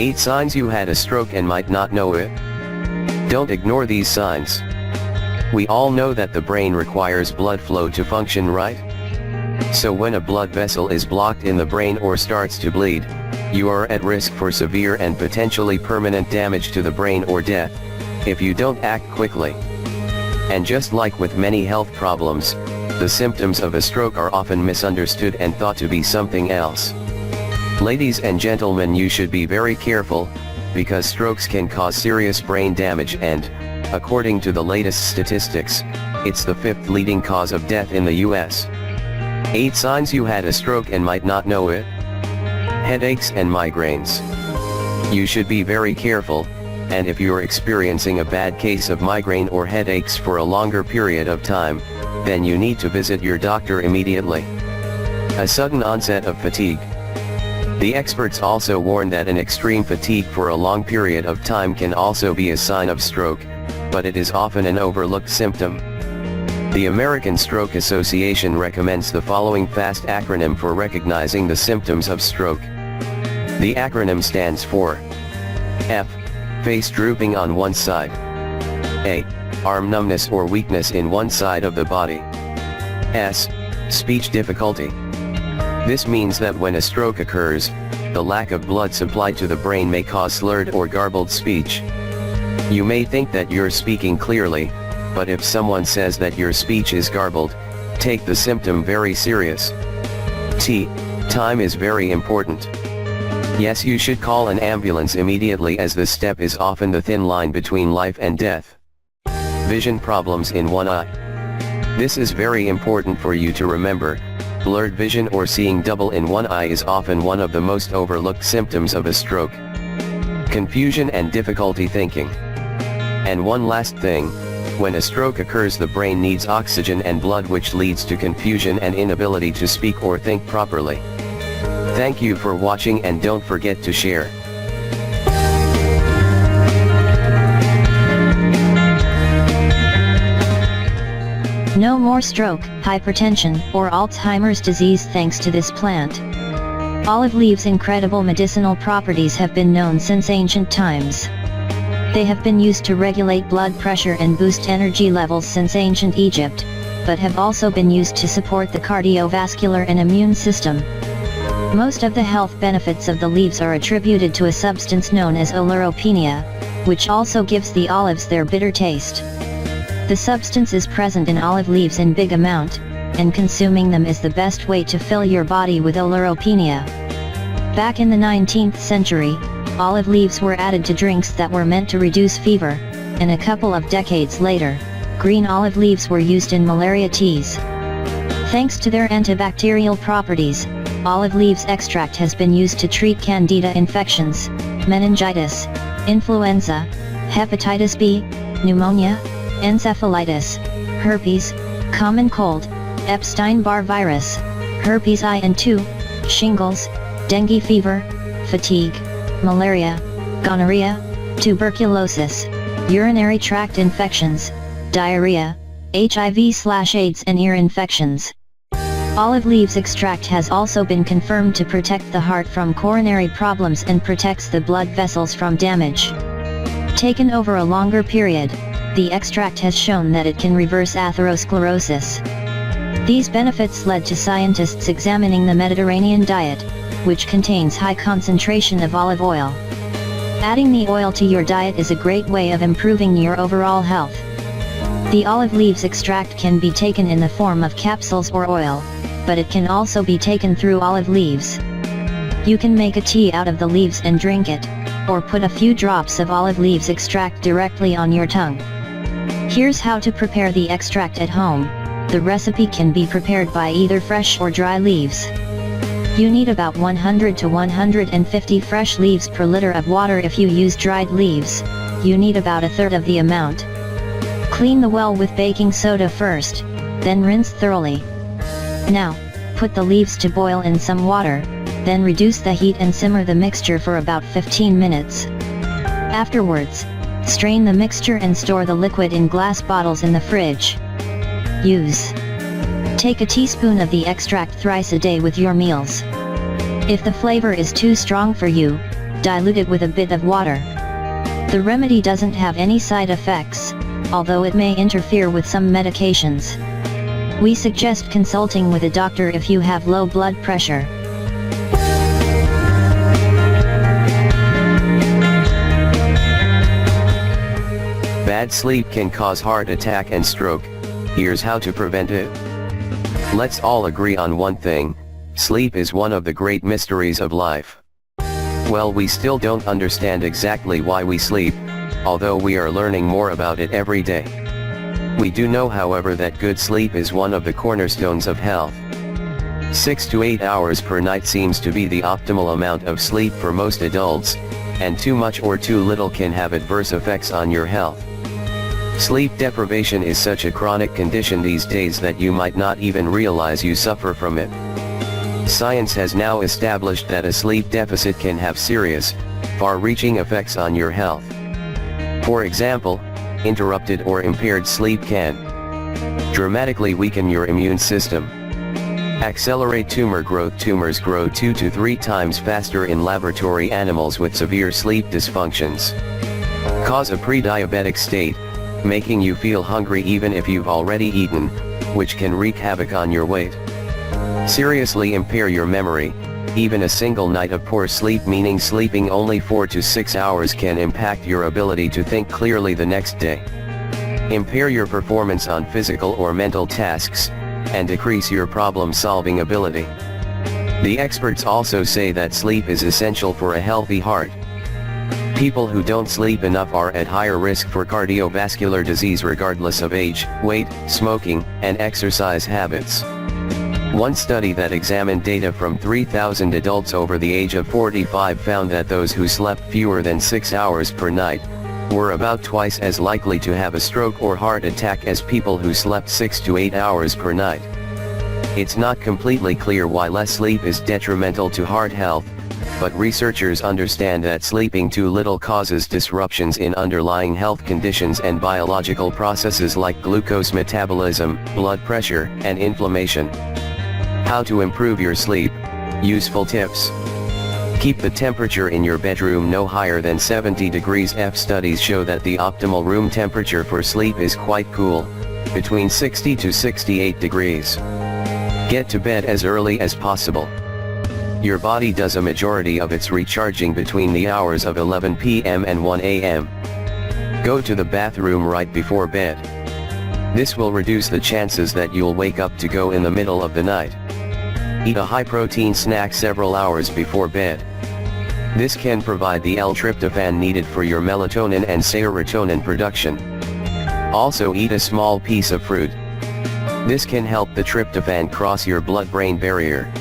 8 signs you had a stroke and might not know it. Don't ignore these signs. We all know that the brain requires blood flow to function, right? So when a blood vessel is blocked in the brain or starts to bleed, you are at risk for severe and potentially permanent damage to the brain or death, if you don't act quickly. And just like with many health problems, the symptoms of a stroke are often misunderstood and thought to be something else. Ladies and gentlemen, you should be very careful, because strokes can cause serious brain damage and, according to the latest statistics, it's the 5th leading cause of death in the US. 8 signs you had a stroke and might not know it. Headaches and migraines. You should be very careful, and if you're experiencing a bad case of migraine or headaches for a longer period of time, then you need to visit your doctor immediately. A sudden onset of fatigue. The experts also warn that an extreme fatigue for a long period of time can also be a sign of stroke, but it is often an overlooked symptom. The American Stroke Association recommends the following fast acronym for recognizing the symptoms of stroke. The acronym stands for F. Face drooping on one side. A. Arm numbness or weakness in one side of the body. S. Speech difficulty. This means that when a stroke occurs, the lack of blood supply to the brain may cause slurred or garbled speech. You may think that you're speaking clearly, but if someone says that your speech is garbled, take the symptom very serious. T. Time is very important. Yes, you should call an ambulance immediately, as this step is often the thin line between life and death. Vision problems in one eye. This is very important for you to remember. Blurred vision or seeing double in one eye is often one of the most overlooked symptoms of a stroke. Confusion and difficulty thinking. And one last thing, when a stroke occurs, the brain needs oxygen and blood, which leads to confusion and inability to speak or think properly. Thank you for watching, and don't forget to share. No more stroke, hypertension, or Alzheimer's disease thanks to this plant. Olive leaves' incredible medicinal properties have been known since ancient times. They have been used to regulate blood pressure and boost energy levels since ancient Egypt, but have also been used to support the cardiovascular and immune system. Most of the health benefits of the leaves are attributed to a substance known as oleuropenia, which also gives the olives their bitter taste. The substance is present in olive leaves in big amount, and consuming them is the best way to fill your body with oleuropenia. Back in the 19th century, olive leaves were added to drinks that were meant to reduce fever, and a couple of decades later, green olive leaves were used in malaria teas. Thanks to their antibacterial properties, olive leaves extract has been used to treat candida infections, meningitis, influenza, hepatitis B, pneumonia, encephalitis, herpes, common cold, Epstein-Barr virus, herpes I and II, shingles, dengue fever, fatigue, malaria, gonorrhea, tuberculosis, urinary tract infections, diarrhea, HIV/AIDS and ear infections. Olive leaves extract has also been confirmed to protect the heart from coronary problems and protects the blood vessels from damage. Taken over a longer period, the extract has shown that it can reverse atherosclerosis. These benefits led to scientists examining the Mediterranean diet, which contains high concentration of olive oil. Adding the oil to your diet is a great way of improving your overall health. The olive leaves extract can be taken in the form of capsules or oil, but it can also be taken through olive leaves. You can make a tea out of the leaves and drink it, or put a few drops of olive leaves extract directly on your tongue. Here's how to prepare the extract at home. The recipe can be prepared by either fresh or dry leaves. You need about 100 to 150 fresh leaves per liter of water. If you use dried leaves, you need about a third of the amount. Clean the well with baking soda first, then rinse thoroughly. Now, put the leaves to boil in some water, then reduce the heat and simmer the mixture for about 15 minutes. Afterwards, strain the mixture and store the liquid in glass bottles in the fridge. Use. Take a teaspoon of the extract thrice a day with your meals. If the flavor is too strong for you, diluted with a bit of water. The remedy doesn't have any side effects, although it may interfere with some medications. We suggest consulting with a doctor if you have low blood pressure. Bad sleep can cause heart attack and stroke. Here's how to prevent it. Let's all agree on one thing: sleep is one of the great mysteries of life. Well, we still don't understand exactly why we sleep, although we are learning more about it every day. We do know, however, that good sleep is one of the cornerstones of health. 6 to 8 hours per night seems to be the optimal amount of sleep for most adults, and too much or too little can have adverse effects on your health. Sleep deprivation is such a chronic condition these days that you might not even realize you suffer from it. Science has now established that a sleep deficit can have serious, far-reaching effects on your health. For example, interrupted or impaired sleep can dramatically weaken your immune system, accelerate tumor growth. Tumors grow 2 to 3 times faster in laboratory animals with severe sleep dysfunctions, cause a pre-diabetic state, making you feel hungry even if you've already eaten, which can wreak havoc on your weight. Seriously impair your memory. Even a single night of poor sleep, meaning sleeping only 4 to 6 hours, can impact your ability to think clearly the next day, impair your performance on physical or mental tasks, and decrease your problem-solving ability. The experts also say that sleep is essential for a healthy heart. People who don't sleep enough are at higher risk for cardiovascular disease regardless of age, weight, smoking, and exercise habits. One study that examined data from 3,000 adults over the age of 45 found that those who slept fewer than 6 hours per night were about twice as likely to have a stroke or heart attack as people who slept 6 to 8 hours per night. It's not completely clear why less sleep is detrimental to heart health, but researchers understand that sleeping too little causes disruptions in underlying health conditions and biological processes like glucose metabolism, blood pressure, and inflammation. How to improve your sleep. Useful tips. Keep the temperature in your bedroom no higher than 70 degrees F. Studies show that the optimal room temperature for sleep is quite cool, between 60 to 68 degrees. Get to bed as early as possible. Your body does a majority of its recharging between the hours of 11 p.m. and 1 a.m. Go to the bathroom right before bed. This will reduce the chances that you'll wake up to go in the middle of the night. Eat a high-protein snack several hours before bed. This can provide the L-tryptophan needed for your melatonin and serotonin production. Also eat a small piece of fruit. This can help the tryptophan cross your blood-brain barrier.